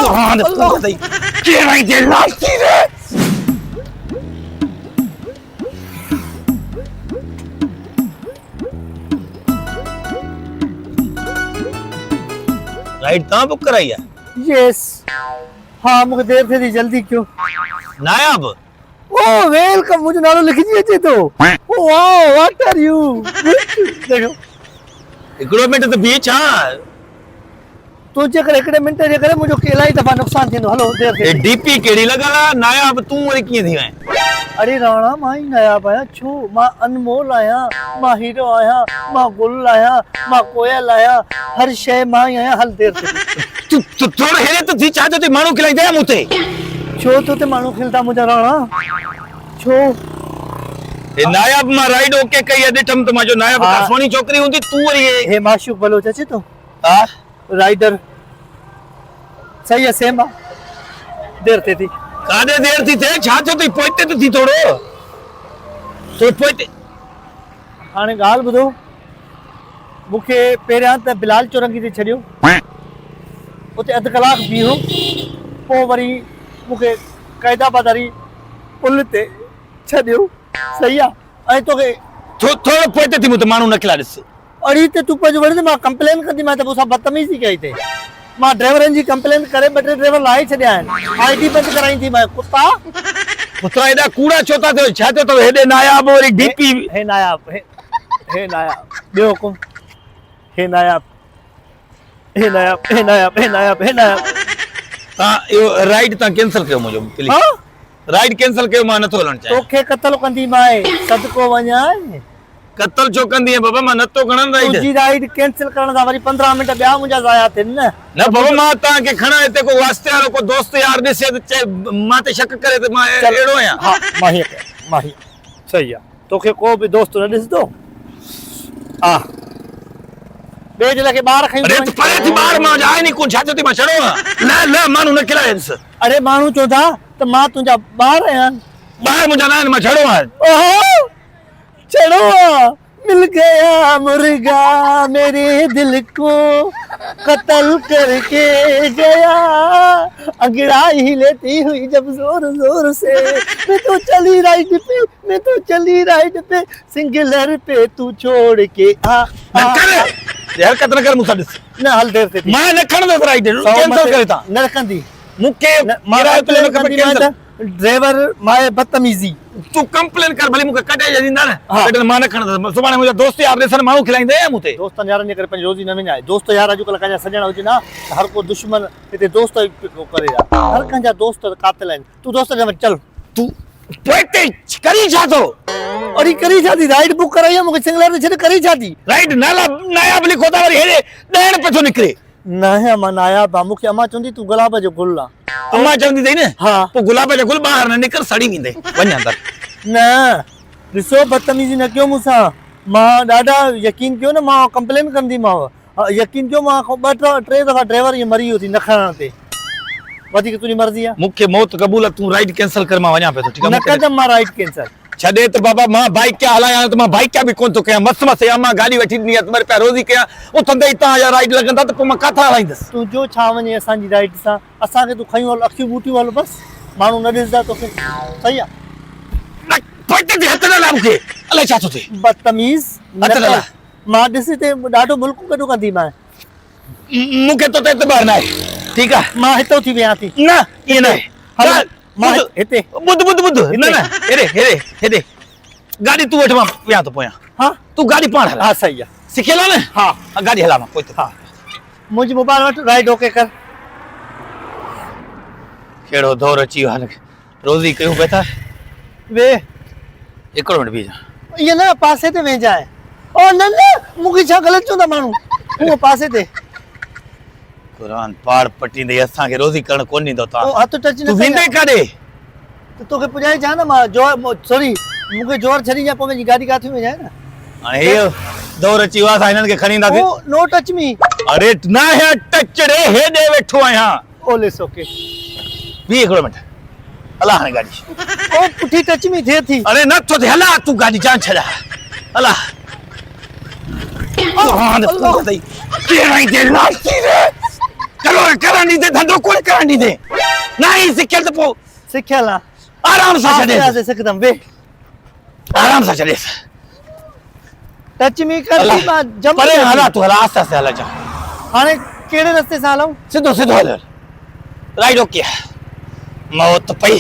हाँ दे पूरा दई के नहीं दे लाती रे राइड ता बुक कराई है यस हाँ मुझे देर थी जल्दी क्यों नायाब ओ वेलकम मुझे नालो लिख दिए तो oh wow what are you देखो एकड़ो मिनट तो बीच हां तो जेकर एकड़े मिनट जे करे मुझे केलाई दफा नुकसान थींदो हलो देर ए थी डीपी केड़ी लगाला नायाब तू वरी किए थी है अरे राणा मां ही नायाब आया छो मां अनमोल आया मां हीरो आया मां गुल आया मां कोयल आया हर शय मां ही आया हल देर थी तू थोड़ा हेरे तो थी चाहते ते मानू खिलाई दे मुते छो तो ते मानू खिलता मुझे राणा छो ए नायाब मा राइड ओके कई डिठम तो माजो नायाब कासवानी छोकरी हुंदी तू वरी हे माशूक बलोच अचे तो हां राइडर सही है सेम देर थी कादे देर थी थे छातो तो पोइते तो थी थोड़ो तो पोइते हाने गाल बुधो मुखे पेरियां त बिलाल चौरंगी ते छडियो उते अध कलाक बीहो पो वरी मुखे कायदाबादारी पुल ते छडियो सही आ ऐ तो के थोड़ो पोइते थी मुते मानू न खिला दिस अड़ी ते तू पज वड़ी मां कंप्लेन कंदी मां त पोसा बदतमीजी कई थे मां ड्राइवरन जी कंप्लेन करे बटे ड्राइवर लाए छड्या आईडी बंद कराई थी मां कुत्ता पुत्रा एडा कूड़ा छोता थे छातो तो हेडे नायाब और डीपी हे नायाब हे नायाब बियो हुकुम हे नायाब हे नायाब हे नायाब हे नायाब हे नायाब ता यो राइड ता कैंसिल कयो मुजो प्लीज हां राइड कैंसिल कयो मां नथो हलण चाहे तोखे कत्ल कंदी माए सदको वञा कत्ल छो कंदी है बाबा मां नथो गणन राइड तुझी राइड कैंसिल करण दा वरी 15 मिनट ॿिया मुंहिंजा ज़ाया थियनि न न बाबा मां ता के खणा हिते को वास्ते वारो को दोस्त यार ॾिसे त चे मां ते शक करे त मां एड़ो आहियां हा माही सही आहे तोखे को बि दोस्त न ॾिसंदो हा ॿिए जे लाइ ॿार खई अरे तो परे थी ॿार मां जाए नहीं को छातो थी मां छड़ो न मानू न खिलायस अरे माण्हू चवंदा त मां तुंहिंजा ॿार आहियां ॿार मुंहिंजा न आहिनि मां छड़ो आहियां ओहो चढ़ो मिल गया मुर्गा मेरे दिल को कत्ल करके गया अंगड़ाई ही लेती हुई जब जोर जोर से मैं तो चली राइड पे सिंगलर पे तू छोड़ के आ यार कतन कर मुसा दिस न हल देर ते मां न खण दे राइड कैंसिल करे ता न रखंदी मुके मेरा प्लान कर कैंसिल ड्राइवर माए बदतमीजी तू कंप्लेन कर भले मुके कटे जदींदा न कटे मां न खण दे सुबाने मुजा दोस्त यार सन माऊ खिलाइंदे मुते दोस्तन यारन जे करे पंहिंजी रोज़ी न विञाए दोस्त यार अॼुकल्ह कंहिंजा सॼण हुजे ना हर को दुश्मन हिते दोस्त करे हर कंहिंजा दोस्त कातिल आहिनि तू दोस्त जे चल तू पोइते करी छा तो अरे करी छा थी राइड बुक कराई आहे मूंखे सिंगलर ते छॾ करी छा थी राइट नाला नायाब लिखो ता वरी हेडे ॾहण पे थो निकरे न है मां नायाब आहे मूंखे अम्मा चवंदी तूं गुलाब जो गुल आहे अम्मा चवंदी थई न हा पोइ गुलाब जा गुल ॿाहिरि न निकर सड़ी वेंदे वञ अंदर न ॾिसो बदतमीज़ी न कयो मूंसां मां ॾाढा यकीन कयो न मां कंप्लेन कंदीमांव यकीन कयो मां 2-3 दफ़ा ड्राइवर ईअं मरी वियो थी न खणण ते वधीक तुंहिंजी मर्ज़ी आहे मूंखे मौत क़बूल आहे तूं राइड कैंसिल कर मां वञा पे तो ठीक न कंदमि मां राइड कैंसिल छॾे त बाबा मां बाइक क्या हलायां त मां बाइक क्या बि कोन थो कयां मस्त मस्त या मां गाॾी वठी ॾिनी आहे मर पिया रोज़ी कयां उथंदे ई तव्हां जा राइड लॻंदा त पोइ मां काथां हलाईंदुसि तूं जो छा वञे असांजी राइड सां असांखे तूं खयूं हल अखियूं ॿूटियूं हल बसि माण्हू न ॾिसंदा तोखे सही आहे पोइते ते हथ न ला मूंखे अलाए छा थो थिए बदतमीज़ हथ न ला मां ॾिसी ते ॾाढो मुल्क कॾो कंदी मां मूंखे तो ते एतबार न आहे ठीकु आहे मां हितो थी वियां थी न ईअं न आहे मां हिते ॿुध न न हेॾे गाड़ी तू वठ मां विया तो पोयां हां तू गाड़ी पाण हला हां सही आहे सिखियल आहे न हां गाड़ी हला मां पोइ तो हां मुंहिंजी मोबाइल वठ राइड ओके कर कहिड़ो दौर अची वियो आहे रोज़ी कयूं पिया था वे हिकिड़ो मिंट बीह जा इएं न पासे ते वेझाए ओ न मूंखे छा ग़लति चवंदा माण्हू उहो पासे ते क़ुरान पाड़ पटींदे असांखे रोज़ी करण कोन ॾींदो ओ हथ टच तूं न वेंदे काॾे त तोखे पुॼाए जा न मां जोर सॉरी मूंखे जोर छॾी जा पोइ मुंहिंजी गाॾी काथे वेझाए न हाणे इहो दौर अची वियो आहे असां हिननि खे खणी ईंदासीं ओ नो टच मी अरे न है टच रे हेॾे वेठो आहियां ओ लेट्स ओके बीह हिकिड़ो मिंट हला हाणे गाॾी ओ पुठी टच मी थिए थी अरे नथो थिए हला तूं गाॾी जान छॾा हला करो करानी दे धंधो कोई करानी दे नहीं सिखल तो पो सिखियल आहे आराम सां छॾे आस्ते सिखंदमि वे आराम सां छॾे टच मी कर हला थी मां जंप परे कयां थी। हला तू हला आस्ते आस्ते हला जा हाणे कहिड़े रस्ते सां हलूं सीधो सीधो हल राइट ओके मौत पई